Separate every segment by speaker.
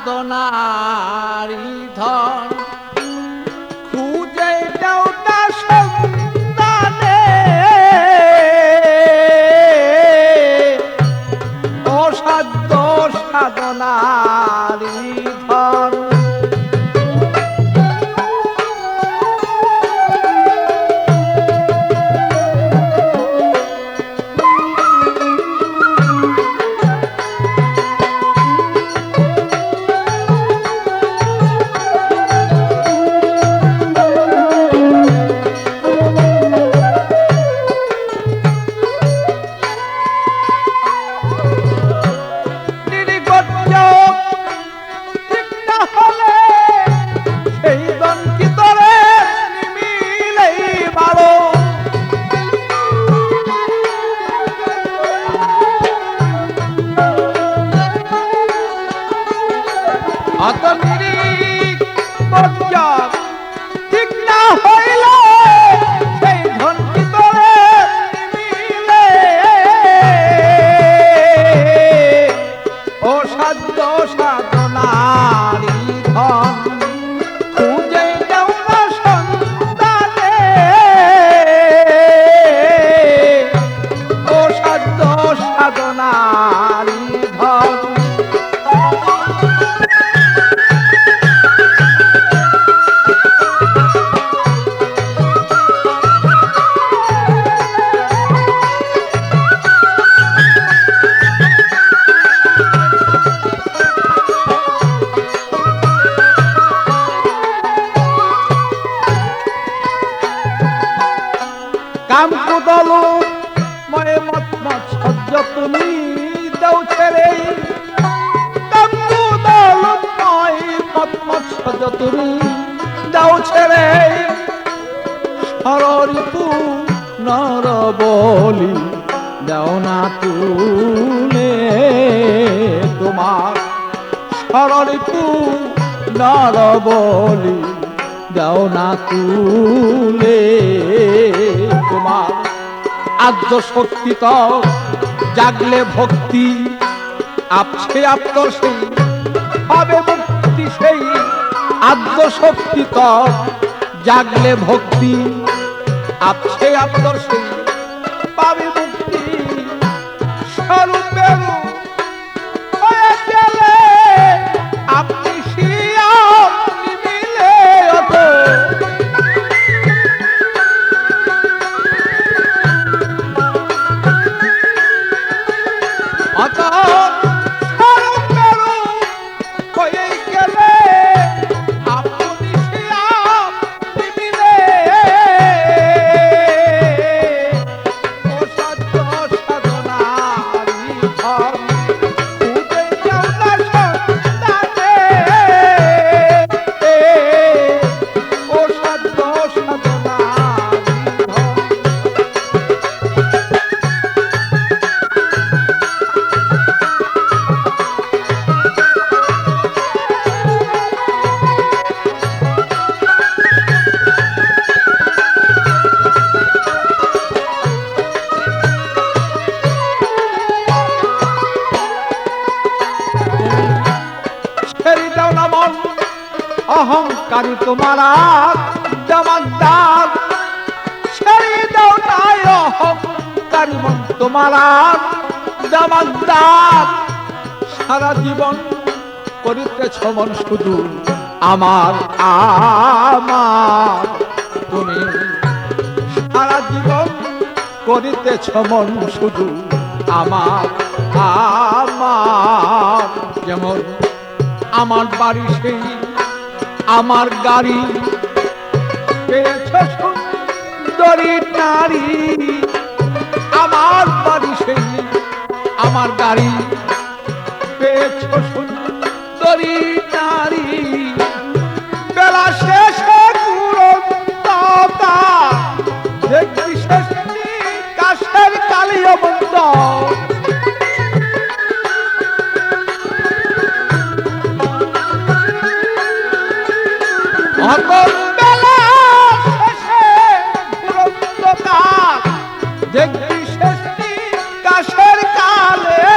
Speaker 1: সাধনারি ধন খুঁজে যাও না সন্তানে অসাধ্য সাধনারি ধন কাম কুদলু ময়ে মত মত সহ্য তুমি দাও ছেড়ে কাম কুদলু ময়ে মত মত সহ্য তুমি দাও ছেড়ে সররিপু নর বলি দাও না তুলে তোমার সররিপু নর বলি দাও না তুলে তোমার আদ্য শক্তি তো জাগলে ভক্তি আপছে আপ্তর সেই হবে মুক্তি সেই আদ্য শক্তি তো জাগলে ভক্তি আপছে আপ্তর সেই পাবে মুক্তি স্বরূপের হয়ে গেলে আপনি অহংকারী তোমার জমাদার ছেড়ে দাও নাই অহংকারী মন তোমার জমাদার সারা জীবন করিতেছ মন শুধু আমার আমার তুমি সারা জীবন করিতেছ মন শুধু আমার আমার যেমন আমার বাড়ি সেই আমার গাড়ি পেয়েছ সুন্দরী নারী আমার বাড়ি সেই আমার গাড়ি পেয়েছ সুন্দরী নারী বেলা শেষে দেখবি শেষ কাশের কালিয়া বন্ধ দেখবি শেষটি কাশের কালে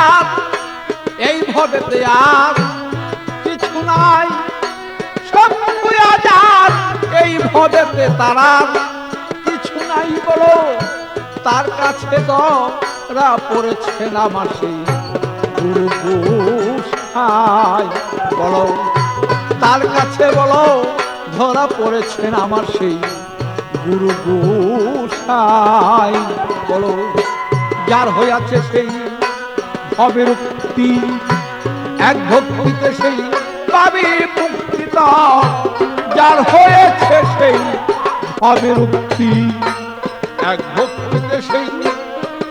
Speaker 1: তার এই ভবেতে আর কিছু নাই, সব আজাদ এই ভবেতে তারা কিছু নাই বলো। তার কাছে ধরা পড়েছেন আমার সেই গুরু গোসাই বলো, তার কাছে বলো ধরা পড়েছেন আমার সেই গুরু গোসাই বলো। যার হইয়াছে সেই ভবের মুক্তি, এক ভক্তিতে সেই পাবে মুক্তি, যার হয়েছে সেই ভবের মুক্তি, এক ভক্তিতে সেই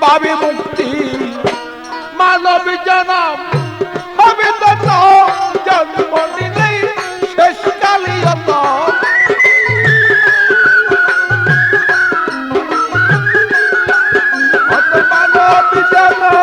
Speaker 1: পাবে মুক্তি। মানব জনম হবে তত, জন্ম নিলেই শেষ কালিয়ত। মানব জনম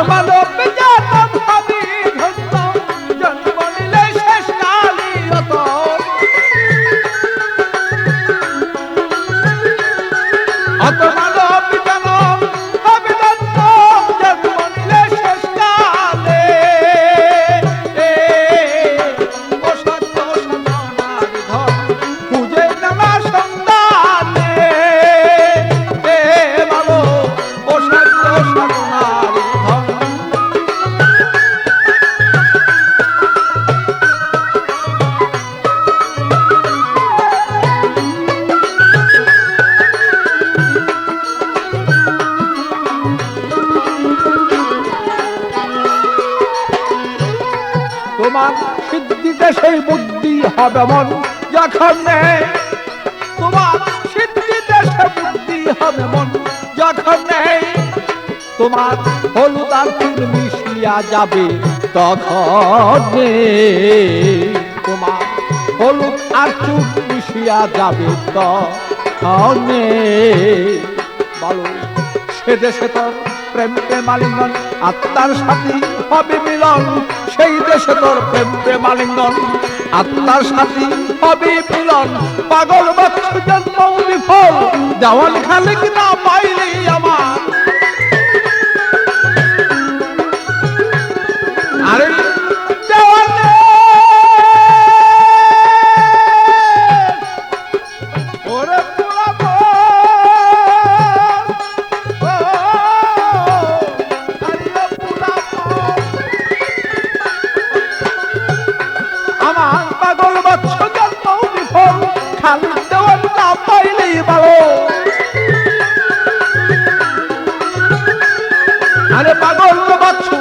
Speaker 1: মানব জনম হবে ধন্য, জন্ম নিলে শেষ কালিয়ত। মানব জনম হবে ধন্য, জন্ম নিলে শেষ কালে। ও সত্য সনার ধন খুঁজে নানা সন্তানে, ভালো ও সত্য সনার তোমার সিদ্ধিতে সেই বুদ্ধি হবে মন যখন নেই, তোমার সিদ্ধিতে সে বুদ্ধি হবে মন যখন নেই। তোমার হলুদ আর চুন মিশিয়া যাবে তখন, তোমার হলুদ আর চুন মিশিয়া যাবে তখন। বলো সে দেশে তোর প্রেম প্রেমালিঙ্গন, আত্মার সাথী হবে মিলন। সেই দেশে তোর প্রেম প্রেমালিঙ্গন, আত্মার সাথী হবে মিলন। পাগল বাচ্চু জন্ম বিফল, দেওয়াল খালিক না পাইলে আমার। আরে দেওয়ালে ওরে পোড়াবো, আমার পাগল বাচ্চু জন্ম বিফল, খালি দেওয়াল না পাইলেই ভালো। আরে পাগল বাচ্চু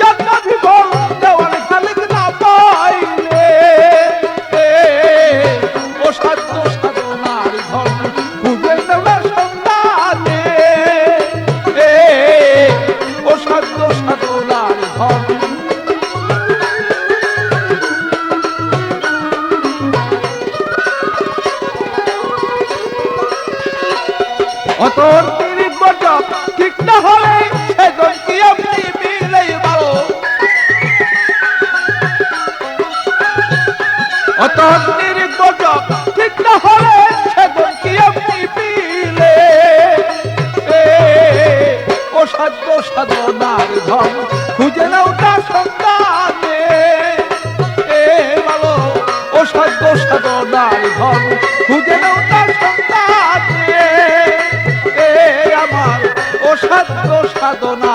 Speaker 1: জন্ম বিফল, দেওয়াল খালি না পাইলে। ও সাধ্য সাধনার ধন খুঁজে নেওয়ার সন্ধানে, ও সাধ্য সাধনার ধন। অতর তিরিশ বছর ঠিক না হলে সেজন কি আপনি মিলেই ভালো। অতর তিরিশ বছর ঠিক না হলে সেজন কি আপনি মিলে। ও সাধ্য সাধনার ধন খুঁজে নাও তার সন্তানে, ভালো ও সাধ্য সাধনার ধন খুঁজে নাও তার সন্তানে। আমার ও সাধ্য সাধনা